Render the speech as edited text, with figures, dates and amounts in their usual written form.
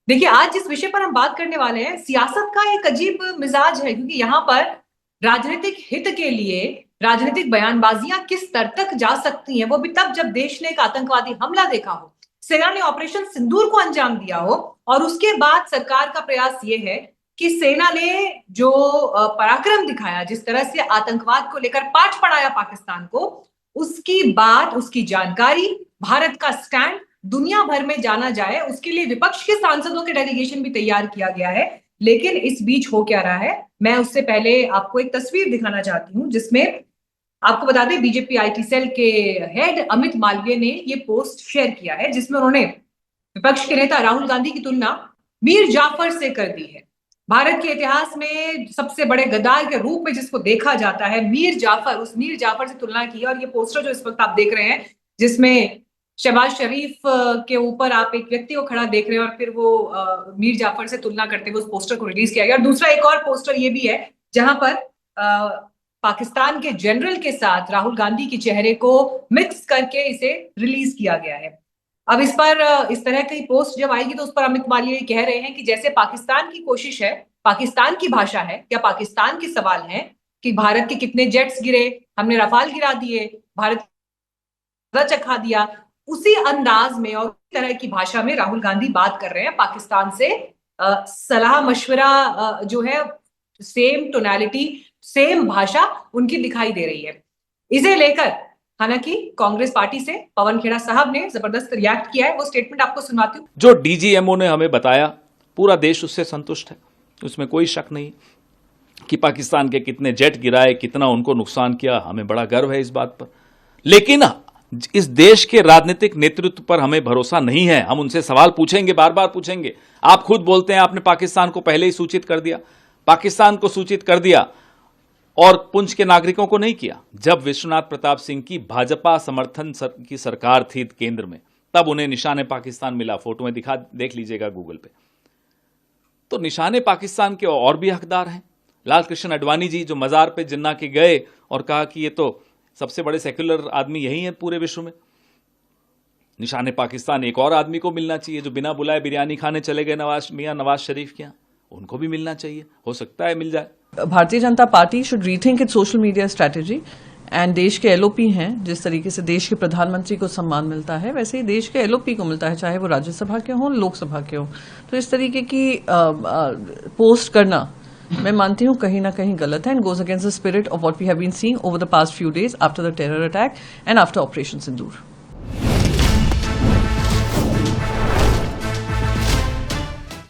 देखिए, आज जिस विषय पर हम बात करने वाले हैं, सियासत का एक अजीब मिजाज है, क्योंकि यहाँ पर राजनीतिक हित के लिए राजनीतिक बयानबाजियां किस स्तर तक जा सकती हैं, वो भी तब जब देश ने एक आतंकवादी हमला देखा हो, सेना ने ऑपरेशन सिंदूर को अंजाम दिया हो, और उसके बाद सरकार का प्रयास ये है कि सेना ने जो पराक्रम दिखाया, जिस तरह से आतंकवाद को लेकर पाठ पढ़ाया पाकिस्तान को, उसकी बात, उसकी जानकारी, भारत का स्टैंड दुनिया भर में जाना जाए, उसके लिए विपक्ष के सांसदों के डेलीगेशन भी तैयार किया गया है। लेकिन इस बीच हो क्या रहा है, मैं उससे पहले आपको एक तस्वीर दिखाना चाहती हूं, जिसमें आपको बता दें, बीजेपी आईटी सेल के हेड अमित मालवीय ने ये पोस्ट शेयर किया है, जिसमें उन्होंने विपक्ष के नेता राहुल गांधी की तुलना मीर जाफर से कर दी है। भारत के इतिहास में सबसे बड़े गद्दार के रूप में जिसको देखा जाता है, मीर जाफर, उस मीर जाफर से तुलना की है। और ये पोस्टर जो इस वक्त आप देख रहे हैं, जिसमें शहबाज शरीफ के ऊपर आप एक व्यक्ति को खड़ा देख रहे हैं, और फिर वो मीर जाफर से तुलना करते हुए उस पोस्टर को रिलीज किया गया। और दूसरा एक और पोस्टर ये भी है, जहां पर पाकिस्तान के जनरल के साथ राहुल गांधी के चेहरे को मिक्स करके इसे रिलीज किया गया है। अब इस पर इस तरह की पोस्ट जब आएगी, तो उस पर अमित मालवीय कह रहे हैं कि जैसे पाकिस्तान की कोशिश है, पाकिस्तान की भाषा है, या पाकिस्तान के सवाल हैं कि भारत के कितने जेट्स गिरे, हमने रफाल गिरा दिए, भारत चखा दिया, उसी अंदाज में और उसी तरह की भाषा में राहुल गांधी बात कर रहे हैं पाकिस्तान से। सलाह मशवरा जो है, सेम टोनैलिटी, सेम भाषा उनकी दिखाई दे रही है। इसे लेकर हालांकि कांग्रेस पार्टी से पवन खेड़ा साहब ने जबरदस्त रिएक्ट किया है। वो स्टेटमेंट आपको सुनवाती हूँ। जो डीजीएमओ ने हमें बताया, पूरा देश उससे संतुष्ट है, उसमें कोई शक नहीं कि पाकिस्तान के कितने जेट गिराए, कितना उनको नुकसान किया, हमें बड़ा गर्व है इस बात पर। लेकिन इस देश के राजनीतिक नेतृत्व पर हमें भरोसा नहीं है। हम उनसे सवाल पूछेंगे, बार बार पूछेंगे। आप खुद बोलते हैं आपने पाकिस्तान को पहले ही सूचित कर दिया, पाकिस्तान को सूचित कर दिया और पुंछ के नागरिकों को नहीं किया। जब विश्वनाथ प्रताप सिंह की भाजपा समर्थन की सरकार थी केंद्र में, तब उन्हें निशाने पाकिस्तान मिला। फोटो में देख लीजिएगा गूगल पे। तो निशाने पाकिस्तान के और भी हकदार हैं। लाल कृष्ण आडवाणी जी जो मजार पे जिन्ना के गए और कहा कि ये तो सबसे बड़े सेक्युलर आदमी यही है पूरे विश्व में, निशाने पाकिस्तान एक और आदमी को मिलना चाहिए जो बिना बुलाए बिरयानी खाने चले गए मियां नवाज शरीफ के यहाँ, उनको भी मिलना चाहिए। हो सकता है मिल जाए। Bharatiya Janata party should rethink it's social media strategy and देश के एलओपी हैं। जिस तरीके से देश के प्रधानमंत्री को सम्मान मिलता है, वैसे ही देश के एलओपी को मिलता है, चाहे वो राज्यसभा के हों, लोकसभा के हों। तो इस तरीके की पोस्ट करना मैं मानती हूं कहीं ना कहीं गलत है, and goes against the spirit of what we have been seeing over the past few days after the terror attack and after operation Sindoor.